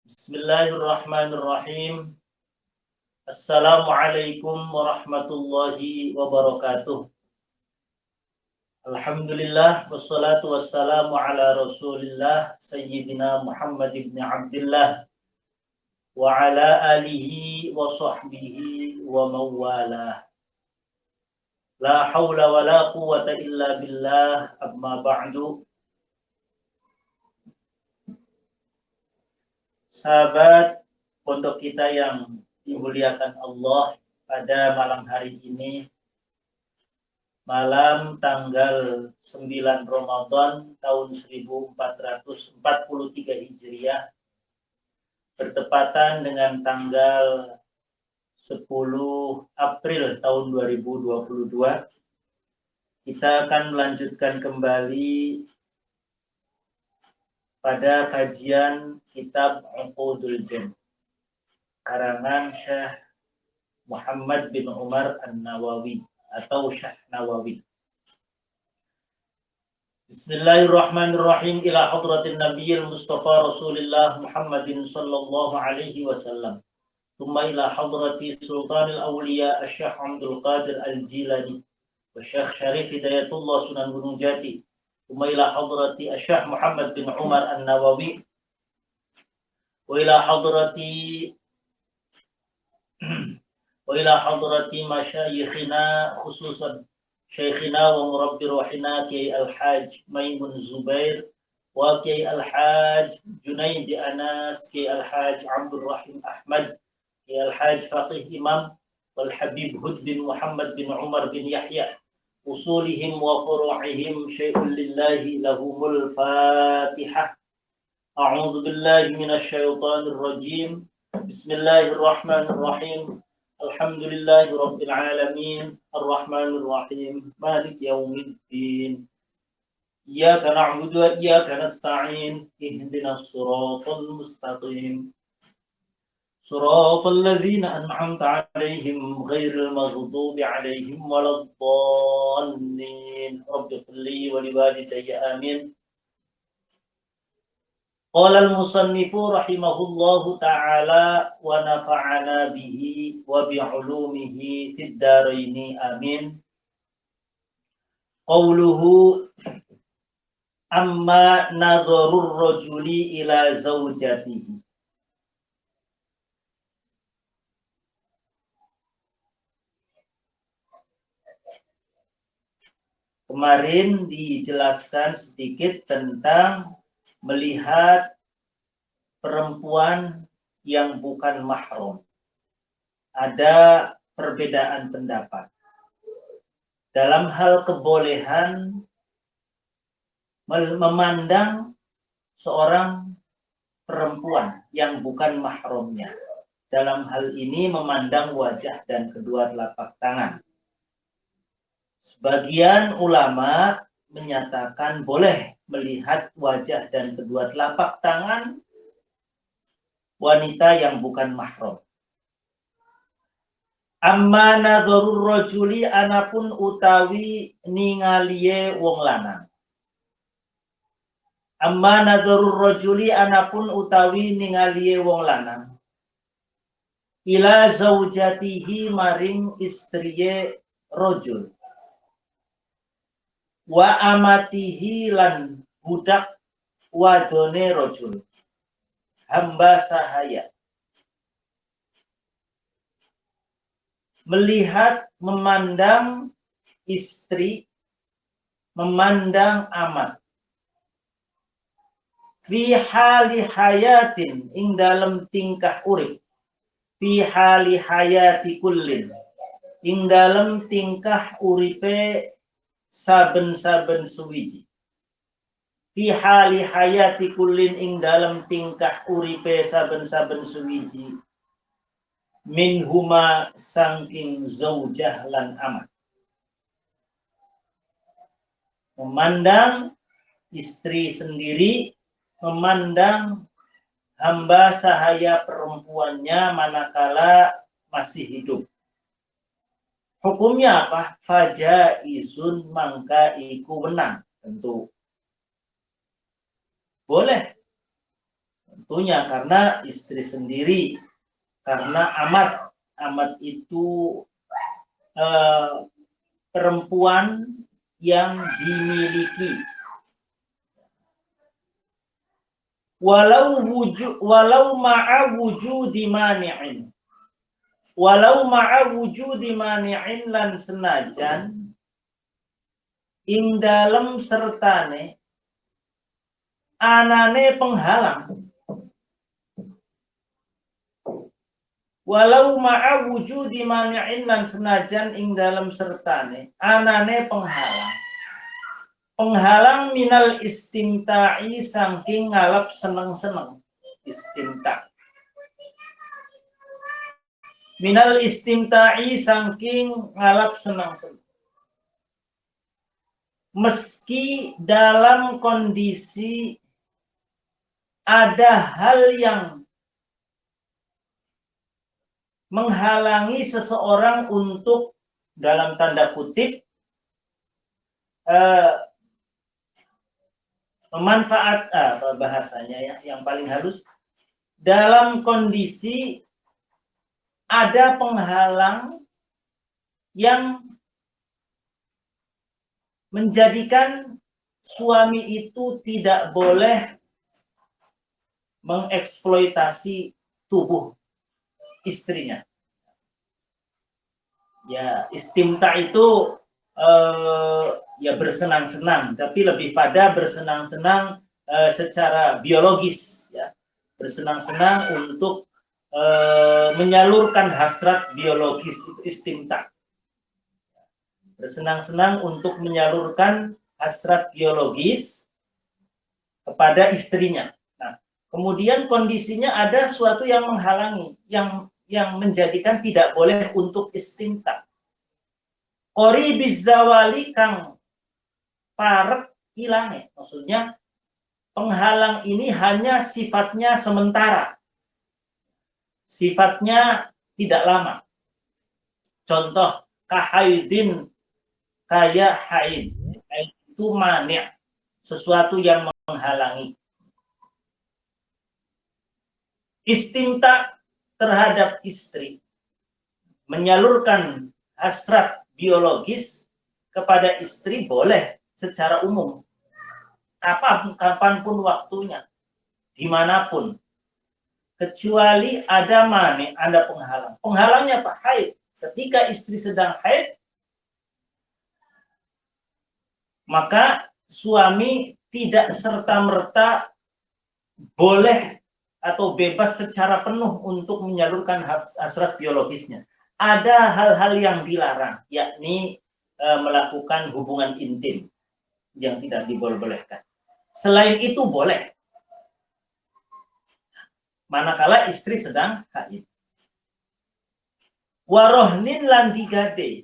Bismillahirrahmanirrahim. Assalamualaikum warahmatullahi wabarakatuh. Alhamdulillah wassalatu wassalamu ala Rasulillah Sayyidina Muhammad ibn Abdullah wa ala alihi wa sahbihi wa mawalah. La hawla wa la quwwata illa billah, amma ba'du. Sahabat pondok kita yang dimuliakan Allah, pada malam hari ini, malam tanggal 9 Ramadan tahun 1443 Hijriah, bertepatan dengan tanggal 10 April tahun 2022, kita akan melanjutkan kembali pada kajian kitab Uqudul Jan, karangan Syekh Muhammad bin Umar An-Nawawi atau Syekh Nawawi. Bismillahirrahmanirrahim. Ila hadratin Nabiyil Mustafa Rasulillah Muhammadin sallallahu alaihi wasallam. Thumma ila hadrati Sultanil Awliya Syekh Abdul Qadir Al-Jilani wa Syekh Syarif Hidayatullah Sunan Gunung Jati. Thumma ila hadrati Syekh Muhammad bin Umar An-Nawawi wa ila hadrati masyayikhina khususan Syekhina wa murabbi ruhina Kiai Al-Haj Maimun Zubair wa Kiai Al-Haj Junaidi Anas, Kiai Al-Haj Abdul Rahim Ahmad, Kiai Al-Haj Faqih Imam wal Habib Hud bin Muhammad bin Umar bin Yahya, usulihim wa furu'ihim syai'un lillahi lahumul Fatihah. A'udzu billahi minasy syaithanir rajim. Bismillahirrahmanirrahim. Alhamdulillahi rabbil alamin, arrahmanir rahim, malik yaumiddin. Iyyaka na'budu wa iyyaka nasta'in, ihdinas siratal mustaqim. Siratal ladzina an'amta 'alaihim ghairil maghdubi 'alaihim waladdallin. Rabbighfir li wa liwalidayya amin. Qala al-musannifu rahimahullahu ta'ala wa nafa'ana bihi wa bi'ulumihi fid dharaini amin. Qawluhu amma nadharur rajuli ila zawjatihi. Kemarin dijelaskan sedikit tentang melihat perempuan yang bukan mahram. Ada perbedaan pendapat dalam hal kebolehan memandang seorang perempuan yang bukan mahramnya. Dalam hal ini memandang wajah dan kedua telapak tangan. Sebagian ulama menyatakan boleh melihat wajah dan kedua telapak tangan wanita yang bukan mahram. Amma nadharur rajuli, anapun utawi ningaliye wong lanang. Amma nadharur rajuli, anapun utawi ningaliye wong lanang. Ila zaujatihi, maring istriye rajul. Wa amatihi, lan budak wadone rajul, hamba sahaya. Melihat, memandang istri, memandang amat. Fi hali hayatin, ing dalam tingkah urip. Fi hali hayati kullin, ing dalam tingkah uripe saben-saben suwiji. Fi hali hayati kullin, ing dalam tingkah uripe saben-saben suwiji. Min huma, sangking zaujah lan amat. Memandang istri sendiri, memandang hamba sahaya perempuannya manakala masih hidup. Hukumnya apa? Fajaizun, mangka iku wenang. Tentu boleh Tentunya karena istri sendiri, karena amat itu perempuan yang dimiliki. Walau ma'a wujudi mani'in. Walau ma'a wujudi mani'in lan senajan ing dalem sertane anane penghalang. Walau ma'a wujudi mani'in lan senajan ing dalem sertane anane penghalang. Penghalang minal istimta'i saking ngalap seneng-seneng. Istimta'. Minal istimta'i saking ngalap seneng-seneng. Meski dalam kondisi ada hal yang menghalangi seseorang untuk dalam tanda kutip memanfaat bahasanya ya yang paling halus, dalam kondisi ada penghalang yang menjadikan suami itu tidak boleh mengeksploitasi tubuh istrinya. Ya, istimta itu ya bersenang-senang, tapi lebih pada bersenang-senang secara biologis, ya, bersenang-senang untuk menyalurkan hasrat biologis, itu istimta. Bersenang-senang untuk menyalurkan hasrat biologis kepada istrinya. Nah, kemudian kondisinya ada suatu yang menghalangi, yang menjadikan tidak boleh untuk istimta. Qori bizawali kang parek ilange. Maksudnya penghalang ini hanya sifatnya sementara. Sifatnya tidak lama. Contoh kahaidin, kayak haid. Haid itu mani', sesuatu yang menghalangi. Istimta terhadap istri, menyalurkan hasrat biologis kepada istri boleh secara umum, kapanpun waktunya, dimanapun, kecuali ada mani, ada penghalang. Penghalangnya apa? Haid. Ketika istri sedang haid, maka suami tidak serta-merta boleh atau bebas secara penuh untuk menyalurkan hasrat biologisnya. Ada hal-hal yang dilarang, yakni melakukan hubungan intim yang tidak dibolehkan. Selain itu boleh, manakala istri sedang haid. Warohnin lan digade.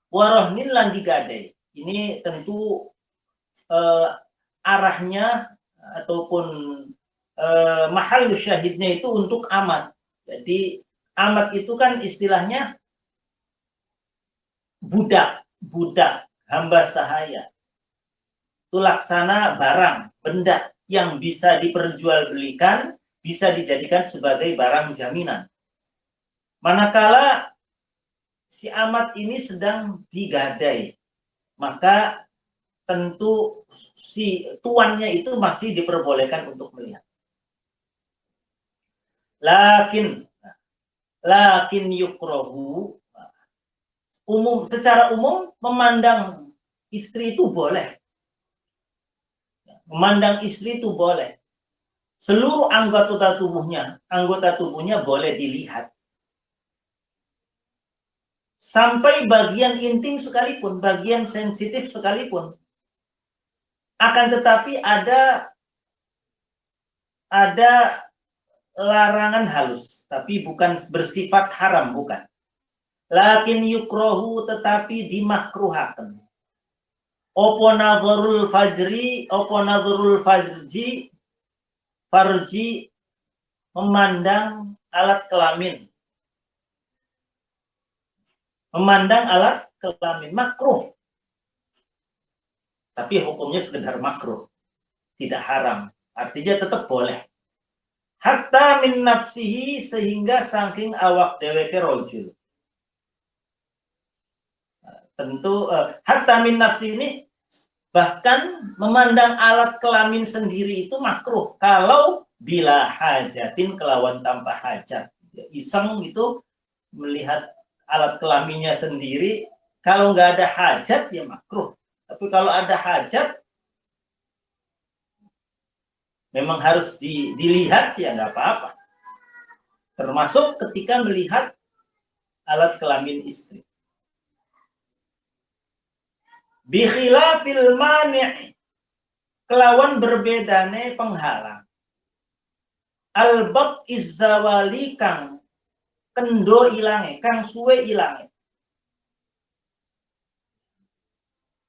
Warohnin lan digade. Ini tentu arahnya ataupun mahal syahidnya itu untuk amat. Jadi amat itu kan istilahnya budak, hamba sahaya. Itu laksana barang, benda yang bisa diperjualbelikan, bisa dijadikan sebagai barang jaminan. Manakala si amat ini sedang digadai, maka tentu si tuannya itu masih diperbolehkan untuk melihat. Lakin yukrohu, secara umum memandang istri itu boleh. Memandang istri itu boleh. Seluruh anggota tubuhnya boleh dilihat. Sampai bagian intim sekalipun, bagian sensitif sekalipun. Akan tetapi ada larangan halus, tapi bukan bersifat haram, bukan. Lakin yukrohu, tetapi dimakruhakan. Opo nazarul farji, memandang alat kelamin. Memandang alat kelamin, makruh. Tapi hukumnya sekedar makruh, tidak haram. Artinya tetap boleh. Hatta min nafsihi, sehingga saking awak dheweke rajul. Tentu hatta min nafsi ini bahkan memandang alat kelamin sendiri itu makruh kalau bila hajatin, kelawan tanpa hajat. Iseng itu melihat alat kelaminnya sendiri, kalau nggak ada hajat ya makruh. Tapi kalau ada hajat memang harus dilihat ya nggak apa-apa. Termasuk ketika melihat alat kelamin istri. Bikhilafil mani', kelawan berbedane penghalang. Albab izzawali, kang kendo ilange, kang suwe ilange.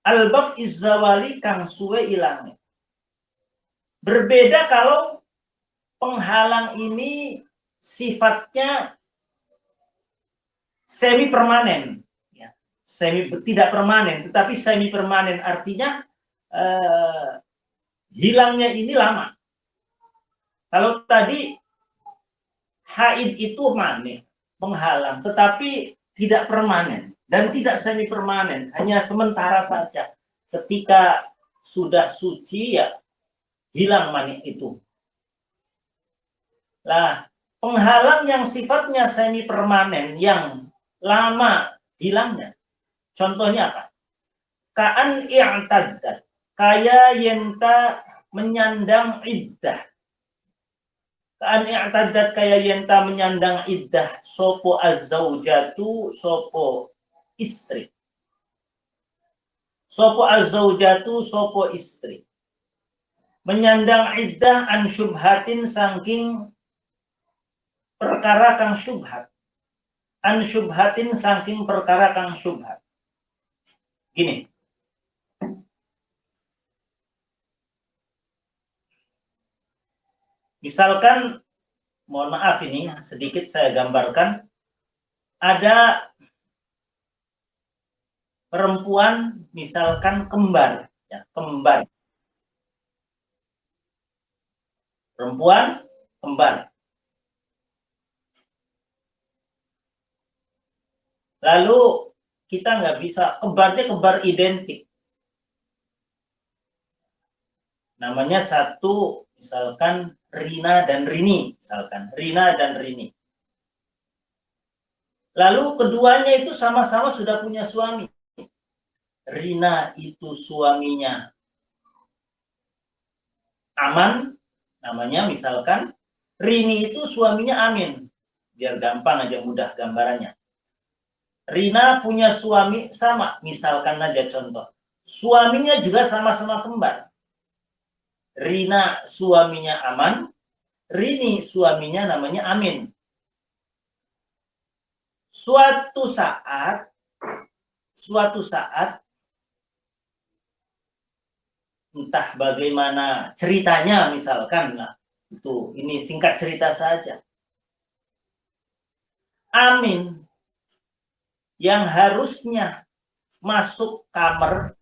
Albab izzawali, kang suwe ilange. Berbeda kalau penghalang ini sifatnya semi permanen, ya. Tidak permanen, tetapi semi permanen, artinya hilangnya ini lama. Kalau tadi haid itu mane, penghalang, tetapi tidak permanen dan tidak semi permanen, hanya sementara saja. Ketika sudah suci ya hilang mani itu. Nah, penghalang yang sifatnya semi permanen, yang lama hilangnya, contohnya apa? Ka'an i'taddat, kaya yenta menyandang iddah. Ka'an i'taddat, kaya yenta menyandang iddah, sopo azzaujatu, sopo istri. Sopo azzaujatu, sopo istri. Menyandang iddah an syubhatin, saking perkara kang syubhat. An syubhatin, saking perkara kang syubhat. Gini. Misalkan, mohon maaf ini sedikit saya gambarkan, ada perempuan misalkan kembar, ya, kembar. Perempuan kembar. Lalu kita nggak bisa, kembarnya kembar identik. Namanya satu, misalkan Rina dan Rini, misalkan Rina dan Rini. Lalu keduanya itu sama-sama sudah punya suami. Rina itu suaminya Aman, namanya misalkan. Rini itu suaminya Amin. Biar gampang aja, mudah gambarannya. Rina punya suami sama, misalkan aja contoh. Suaminya juga sama-sama kembar. Rina suaminya Aman, Rini suaminya namanya Amin. Suatu saat entah bagaimana ceritanya, misalkan, nah, itu ini singkat cerita saja. Amin yang harusnya masuk kamar,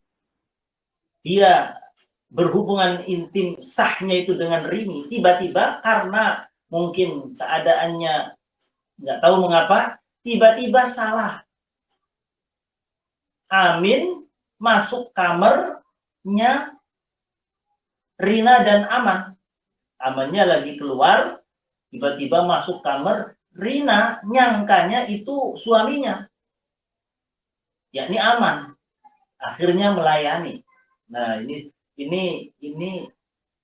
dia berhubungan intim sahnya itu dengan Rini, tiba-tiba karena mungkin keadaannya nggak tahu mengapa, tiba-tiba salah. Amin masuk kamarnya Rina dan Aman. Amannya lagi keluar, tiba-tiba masuk kamar Rina, nyangkanya itu suaminya, yakni Aman. Akhirnya melayani. Nah, ini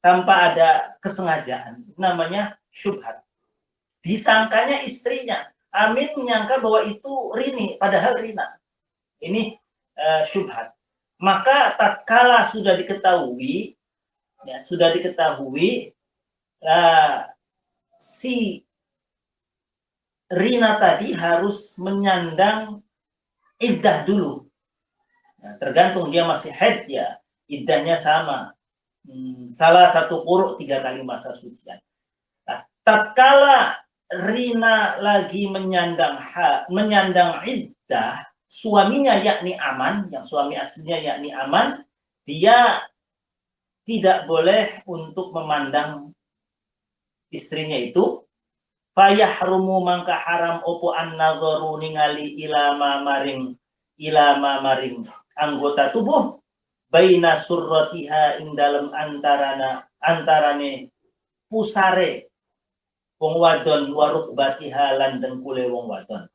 tanpa ada kesengajaan, namanya syubhat. Disangkanya istrinya. Amin menyangka bahwa itu Rini, padahal Rina. Ini syubhat. Maka tatkala sudah diketahui, ya, si Rina tadi harus menyandang iddah dulu. Nah, tergantung dia masih haid ya, iddahnya sama. Salah satu quru 3 kali masa sucian. Nah, tatkala Rina lagi menyandang iddah, suaminya yakni Aman, yang suami aslinya yakni Aman, dia tidak boleh untuk memandang istrinya itu, fayahrumu mangka haram opo an-nadharu ningali ilama maring anggota tubuh baina surratiha ing dalem antarane pusare wong wadon waruk batiha lan dengkule wong wadon.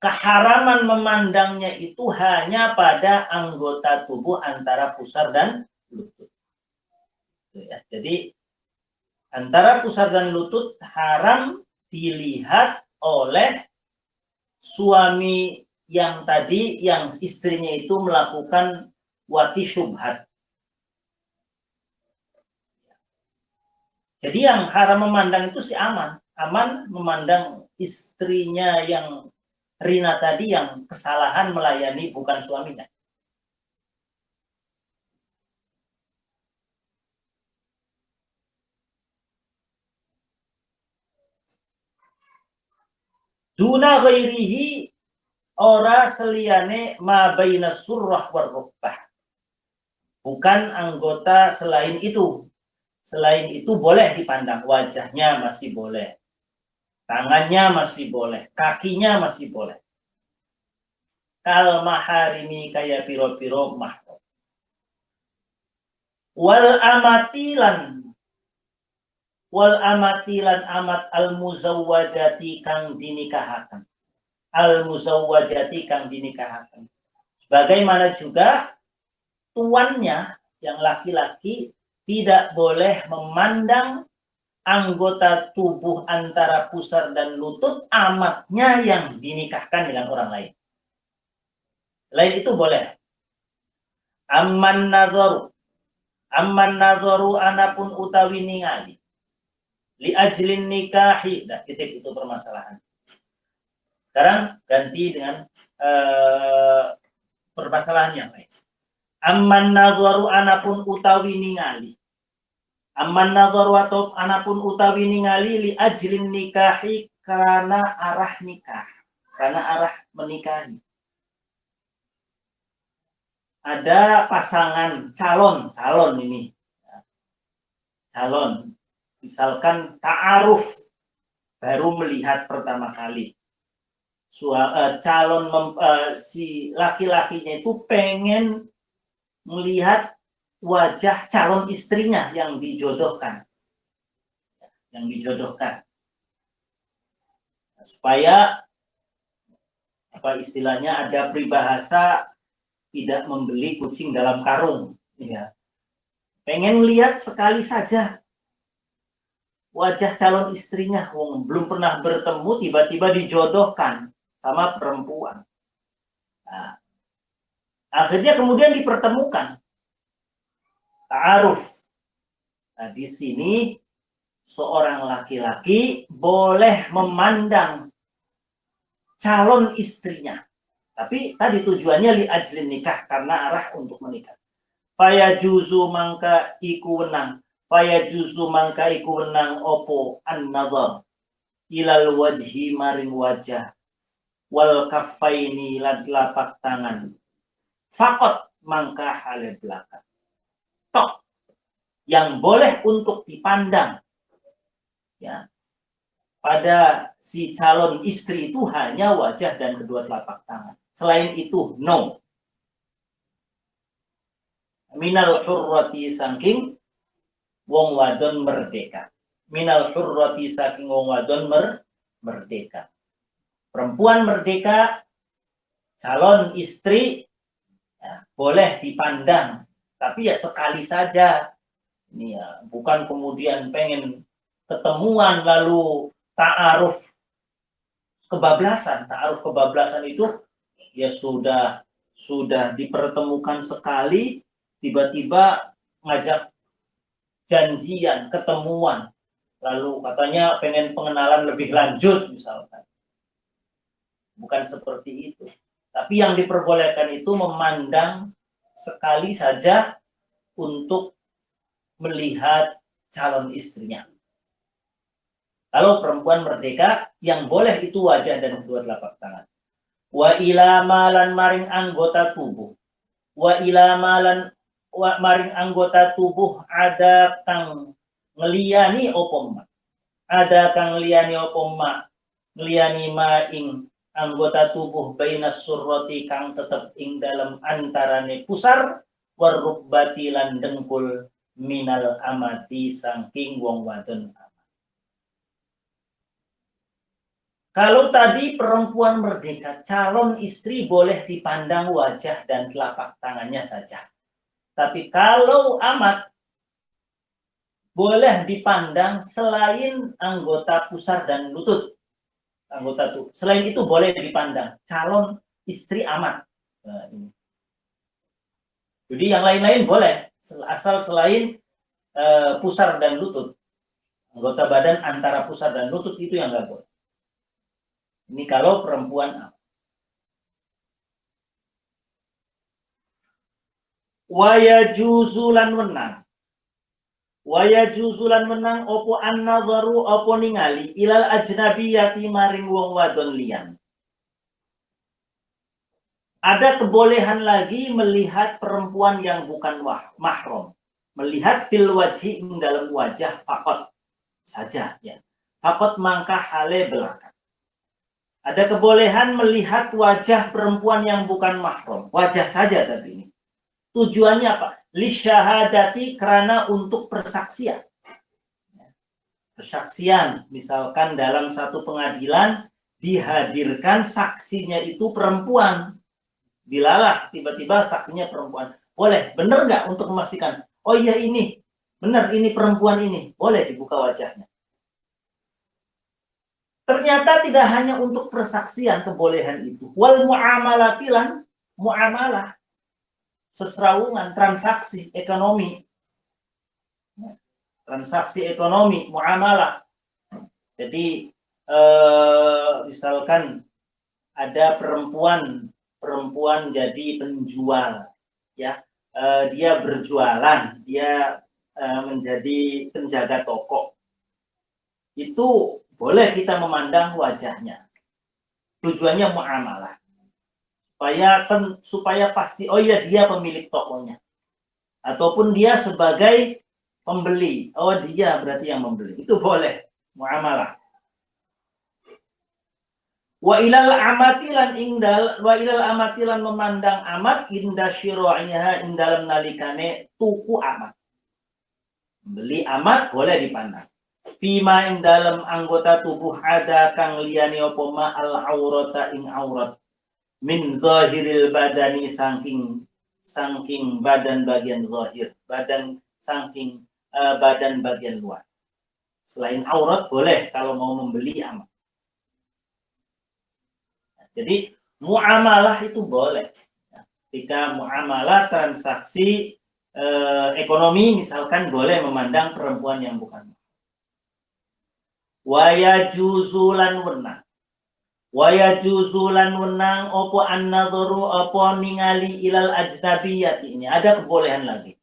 Keharaman memandangnya itu hanya pada anggota tubuh antara pusar dan lutut. Jadi antara pusar dan lutut haram dilihat oleh suami yang tadi, yang istrinya itu melakukan wati syubhat. Jadi yang haram memandang itu si aman memandang istrinya yang Rina tadi yang kesalahan melayani bukan suaminya. Duna ghairihi ora seliyane ma baina surrah war rukbah. Bukan anggota selain itu. Selain itu boleh dipandang, wajahnya masih boleh, tangannya masih boleh, kakinya masih boleh. Kal maharimi kaya piro-piro mahram. Wal amatilan amat al muzawwajati kang dinikahaken. Al muzawwajati kang dinikahaken. Bagaimana juga tuannya yang laki-laki tidak boleh memandang anggota tubuh antara pusar dan lutut amatnya yang dinikahkan dengan orang lain. Lain itu boleh. Amman nadharu anapun utawi ningali. Li ajlin nikahi. Nah, titik itu permasalahan. Sekarang ganti dengan permasalahan yang lain. Amman nadharu anapun utawi ningali. Amman nadharu atau anapun utawi ningali li ajlin nikahi karena arah nikah. Karena arah menikahi. Ada pasangan calon ini. Calon. Misalkan ta'aruf baru melihat pertama kali. Si laki-lakinya itu pengen melihat wajah calon istrinya yang dijodohkan. Supaya apa istilahnya, ada peribahasa tidak membeli kucing dalam karung, ya. Pengen lihat sekali saja wajah calon istrinya, belum pernah bertemu, tiba-tiba dijodohkan sama perempuan. Nah, akhirnya kemudian dipertemukan, ta'aruf. Nah, di sini seorang laki-laki boleh memandang calon istrinya, tapi tadi tujuannya li ajlin nikah, karena arah untuk menikah. Faya juzu mangka iku wenang opo an-nadhar ilal wajhi maring wajah wal kaffaini lan telapak tangan fakot mangka hale belakang. Tok yang boleh untuk dipandang, ya, pada si calon istri itu hanya wajah dan kedua telapak tangan. Selain itu, no. Minal hurrati saking wong wadon merdeka. Minal hurrati saking wong wadon merdeka. Perempuan merdeka, calon istri, ya, boleh dipandang, tapi ya sekali saja. Ini ya, bukan kemudian pengen ketemuan lalu ta'aruf kebablasan. Ta'aruf kebablasan itu ya sudah dipertemukan sekali, tiba-tiba ngajak janjian, ketemuan, lalu katanya pengen pengenalan lebih lanjut misalkan. Bukan seperti itu. Tapi yang diperbolehkan itu memandang sekali saja untuk melihat calon istrinya. Kalau perempuan merdeka, yang boleh itu wajah dan kedua telapak tangan. Wa ila malan maring anggota tubuh. Wa ila malan maring anggota tubuh ada kang ngeliyani opo ma. Ada kang ngeliyani opo ma, ngeliyani ma ing anggota tubuh baina surrati kang tetep ing dalam antarane pusar warukbati lan dengkul minal amati saking wong wadon. Kalau tadi perempuan merdeka, calon istri boleh dipandang wajah dan telapak tangannya saja. Tapi kalau amat, boleh dipandang selain anggota pusar dan lutut. Anggota tuh. Selain itu boleh dipandang calon istri amat. Nah, ini. Jadi yang lain-lain boleh, asal selain pusar dan lutut. Anggota badan antara pusar dan lutut itu yang nggak boleh. Ini kalau perempuan. Waya juzulan menang. Waya juzulan menang opo an-nadharu opo ningali ilal ajnabiyati maring wong wadon liyan. Ada kebolehan lagi melihat perempuan yang bukan mahram. Melihat fil wajhi dalam wajah fakot saja ya. Fakot mangkah hale belakang. Ada kebolehan melihat wajah perempuan yang bukan mahram. Wajah saja tadi ini. Tujuannya apa? Lisyahadati karena untuk persaksian. Persaksian, misalkan dalam satu pengadilan dihadirkan saksinya itu perempuan. Dilalah tiba-tiba saksinya perempuan. Boleh, benar nggak untuk memastikan? Oh iya ini, benar ini perempuan ini. Boleh dibuka wajahnya. Ternyata tidak hanya untuk persaksian kebolehan itu. Wal muamalatilan, muamalah, seserawungan, transaksi ekonomi. Transaksi ekonomi, muamalah. Jadi misalkan ada perempuan jadi penjual, ya, dia berjualan, dia menjadi penjaga toko. Itu boleh kita memandang wajahnya. Tujuannya muamalah. Supaya pasti, oh iya dia pemilik tokonya. Ataupun dia sebagai pembeli. Oh dia berarti yang membeli. Itu boleh. Muamalah. Wa ilal amatilan memandang amat inda syira'iha ing dalam nalikane tuku amat. Beli amat boleh dipandang. Fima ing dalam anggota tubuh ada kang liyane apa ma al aurata ing aurat min zahiril badani saking badan bagian zahir, saking badan bagian luar. Selain aurat boleh kalau mau membeli amat. Jadi muamalah itu boleh. Ketika muamalah transaksi ekonomi misalkan boleh memandang perempuan yang bukan. Waya juzulan wenang. Waya juzulan wenang opo an-nadharu opo ningali ilal ajnabiyat ini. Ada kebolehan lagi.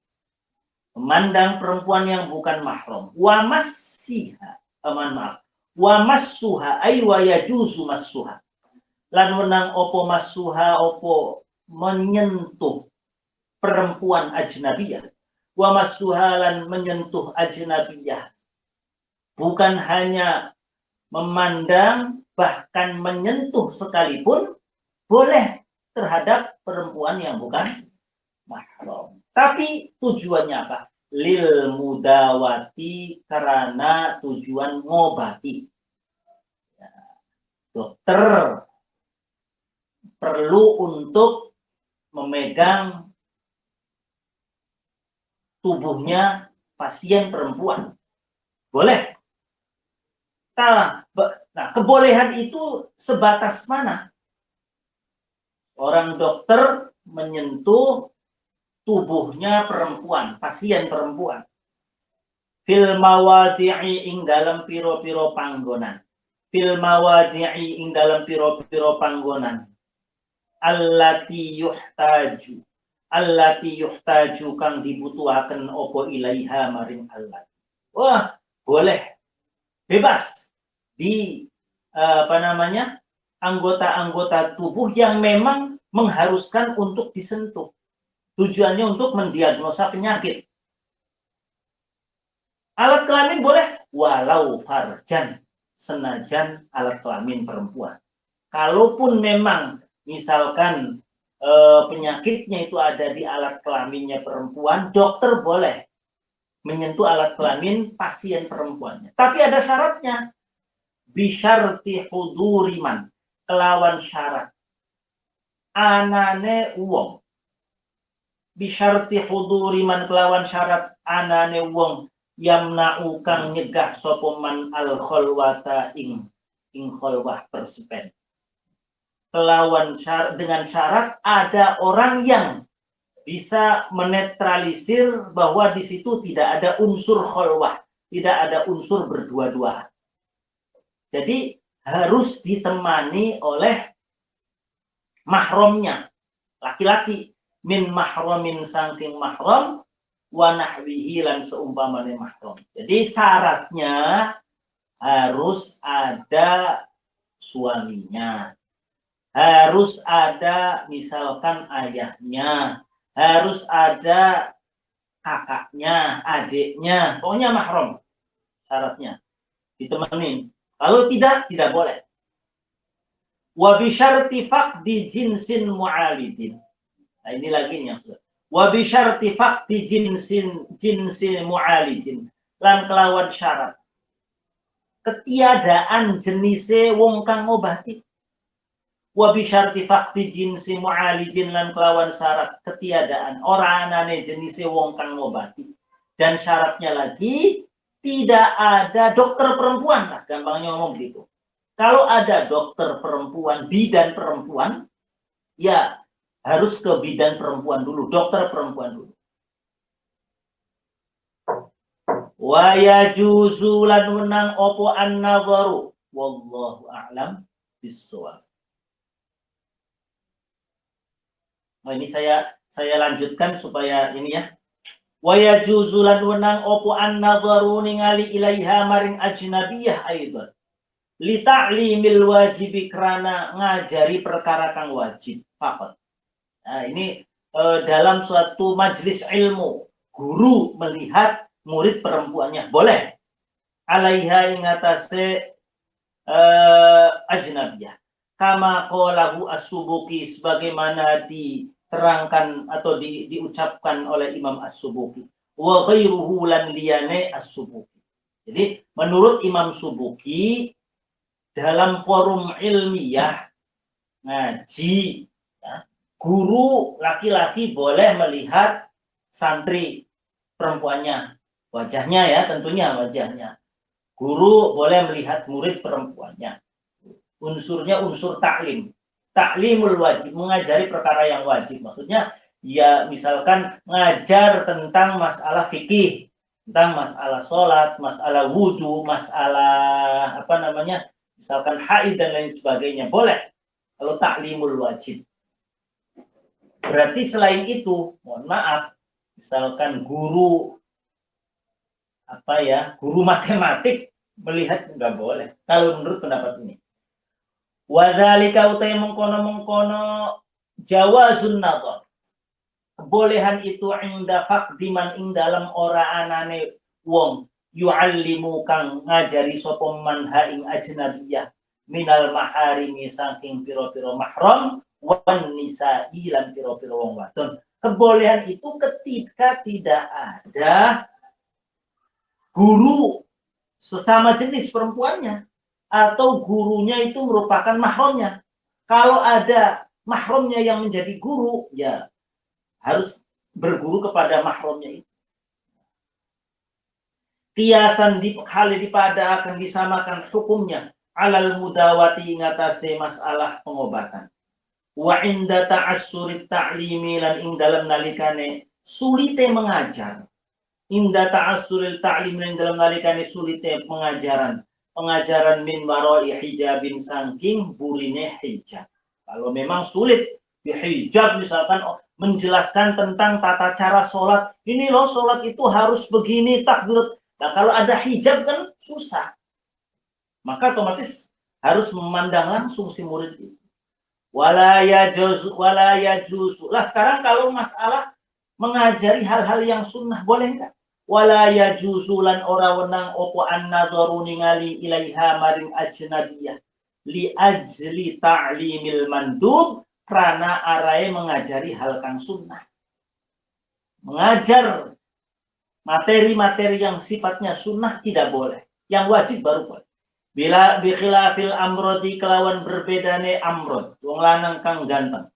Memandang perempuan yang bukan mahram. Wa massiha. Wa massuha ay wa yajuzu massuha. Lan wenang opo massuha opo menyentuh perempuan ajnabiyah. Wa massuha lan menyentuh ajnabiyah. Bukan hanya memandang, bahkan menyentuh sekalipun boleh terhadap perempuan yang bukan mahram. Tapi tujuannya apa? Lil mudawati, karena tujuan ngobati. Ya, dokter perlu untuk memegang tubuhnya pasien perempuan. Boleh. Nah, kebolehan itu sebatas mana? Orang dokter menyentuh tubuhnya perempuan, pasien perempuan. Fil mawadi'i ing dalam piro-piro panggonan. Fil mawadi'i ing dalam piro-piro panggonan. Allati yuhtaju kang dibutuhaken opo ilaiha maring Allah. Wah, boleh. Bebas di anggota-anggota tubuh yang memang mengharuskan untuk disentuh. Tujuannya untuk mendiagnosa penyakit. Alat kelamin boleh walau farjan, senajan alat kelamin perempuan. Kalaupun memang misalkan penyakitnya itu ada di alat kelaminnya perempuan, dokter boleh menyentuh alat kelamin pasien perempuannya. Tapi ada syaratnya. Bisyarti huduriman, kelawan syarat anane wong. Bisyarti huduriman, kelawan syarat anane wong yamna'u kang nyegah sopoman al kholwata ing kholwah persipen. Kelawan syarat, dengan syarat ada orang yang bisa menetralisir bahwa di situ tidak ada unsur kholwah, tidak ada unsur berdua-duaan. Jadi harus ditemani oleh mahramnya, laki-laki, min mahramin saking mahram wa nahwihi lan seumpamane mahram. Jadi syaratnya harus ada suaminya, harus ada misalkan ayahnya, harus ada kakaknya, adiknya, pokoknya mahram syaratnya ditemenin. Kalau tidak boleh. Wa bi syarti faqdi jinsin mu'alidin. Nah, ini lagi yang sudah. Wa bi syarti faqdi jinsin mu'alidin. Lan kelawan syarat ketiadaan jenise wong kang ngobati. Wa bi syarti faqdi jinsin mu'alidin, lan kelawan syarat ketiadaan ora anane jenise wong kang ngobati. Dan syaratnya lagi tidak ada dokter perempuan. Nah, gampangnya ngomong gitu. Kalau ada dokter perempuan, bidan perempuan, ya harus ke bidan perempuan dulu, dokter perempuan dulu. Wa yajuzu lan wenang opo an-nadharu wallahu a'lam bissawab. Nah, ini saya lanjutkan supaya ini ya. Wa yajuzu lan wenang opo an-nadharu ningali ilaiha maring ajnabiyah aidan. Li ta'limil wajibi, kerana ngajari perkara kang wajib faqat. Nah, ini dalam suatu majelis ilmu, guru melihat murid perempuannya boleh. Alaiha ing atase ajnabiyah. Kama qalahu as-Subuki, sebagaimana diterangkan atau diucapkan oleh Imam as-Subuki. Wa ghairuhu lan liyane as-Subuki. Jadi menurut Imam Subuki, dalam forum ilmiah ngaji, ya, guru laki-laki boleh melihat santri perempuannya, wajahnya ya, tentunya wajahnya. Guru boleh melihat murid perempuannya. Unsurnya unsur taklim, taklimul wajib, mengajari perkara yang wajib. Maksudnya ya misalkan ngajar tentang masalah fikih, tentang masalah sholat, masalah wudhu, masalah apa namanya, misalkan haid dan lain sebagainya, boleh kalau taklimul wajib. Berarti selain itu, mohon maaf, misalkan guru apa ya, guru matematik melihat nggak boleh kalau menurut pendapat ini. Wadzalika utai mengkono jawazun nadhar, kebolehan itu inda faqdiman ing dalam ora anane wong yu'allimu kang ngajari sapa man ha ing ajnabiyah minal maharimi saking pira-pira mahram wan nisa'i lan pira-pira wong wadon. Kebolehan itu ketika tidak ada guru sesama jenis perempuannya atau gurunya itu merupakan mahramnya. Kalau ada mahramnya yang menjadi guru, ya harus berguru kepada mahramnya itu. Kiasan hal dipada akan disamakan hukumnya alal mudawati ngatasi masalah pengobatan. Wa inda ta'assurit ta'limi lan ing dalam nalikane sulite mengajar. Inda ta'assuril ta'lim lan dalam nalikane sulite pengajaran min waroi hijabin saking burine hijab. Kalau memang sulit hijab misalkan menjelaskan tentang tata cara sholat, ini loh sholat itu harus begini takbir. Nah, kalau ada hijab kan susah. Maka otomatis harus memandang langsung si murid itu. Wala yajuzu. Lah sekarang kalau masalah mengajari hal-hal yang sunnah boleh enggak? wala yajuzulan ora wenang opo an-nadharu ningali ilaiha maring ajnabiyah li ajli ta'limil mandub karena arai mengajari hal kang sunnah. Mengajar materi-materi yang sifatnya sunnah tidak boleh. Yang wajib baru boleh. Bila bikhilafil amrodi kelawan berbedane amrod, wong lanang kang ganteng.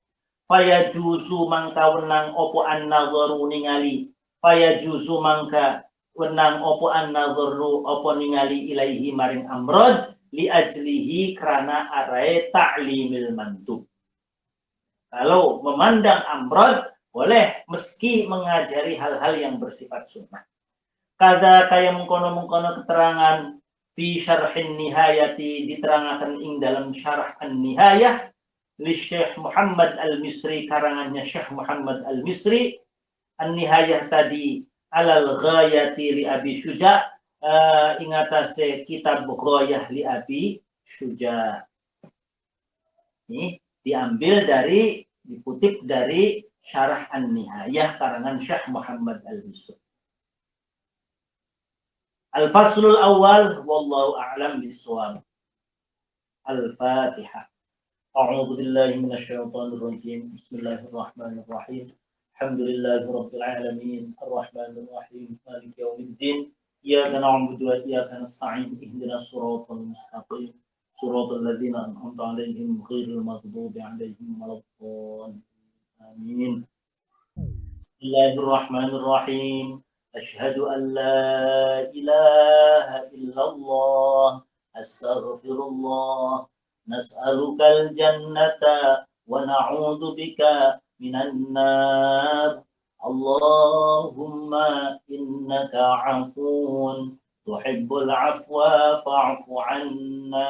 Faya juzu mangka wenang opo an-nadharu ningali. Faya juzu mangka wenang opo an-nadharu opo ningali ilaihi maring amrod li ajlihi karena arai ta'limil mandub. Kalau memandang amrod boleh meski mengajari hal-hal yang bersifat sunnah. Kada kaya mengkono-mengkono keterangan fi syarhin nihayati diterangkan ing dalam syarah an-nihayah li Syekh Muhammad Al-Misri karangannya Syekh Muhammad Al-Misri. An-nihayah tadi alal ghayati li Abi Syuja ingatase kitab ghayah li Abi Syuja. Ini diambil dari dikutip dari syarah an-nihayah karangan Syekh Muhammad Al-Misri. Al-faslul awal wallahu a'lam bis-shawab. Al-Fatihah. A'udzu billahi minasyaitonir rajim. Bismillahirrahmanirrahim. Alhamdulillahi rabbil alamin. Arrahmanir rahim. Maliki yaumiddin. Iyyaka na'budu wa iyyaka nasta'in. Ihdinas siratal mustaqim. Siratal ladzina an'amta 'alaihim ghairil maghdubi 'alaihim waladdallin. Amin. Bismillahirrahmanirrahim. Asyhadu an la ilaha illallah. Astaghfirullah. Nas'alukal jannata wa na'udzu bika minan nar. Allahumma innaka 'afuwun tuhibbul 'afwa fa'fu 'anna.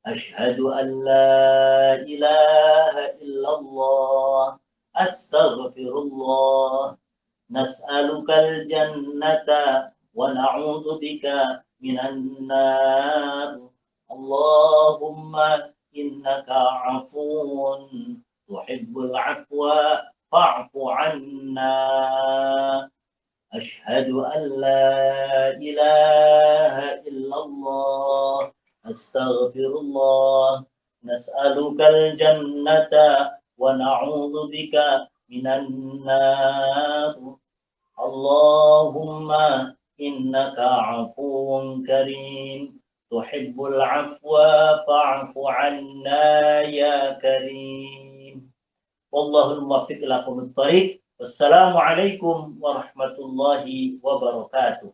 Asyhadu an la ilaha illallah. Astaghfirullah. Nas'alukal jannata wa na'udzu bika minan nar. Allahumma innaka 'afuwun tuhibbul 'afwa fa'fu 'anna. Asyhadu an la ilaha illallah. Astaghfirullah. Nas'alukal jannata wa na'udzu bika minan nar. Allahumma innaka 'afuwun karim tuhibbul 'afwa fa'fu 'anna ya karim. Wallahul muwaffiq ila aqwamit thoriq. Wassalamualaikum warahmatullahi wabarakatuh.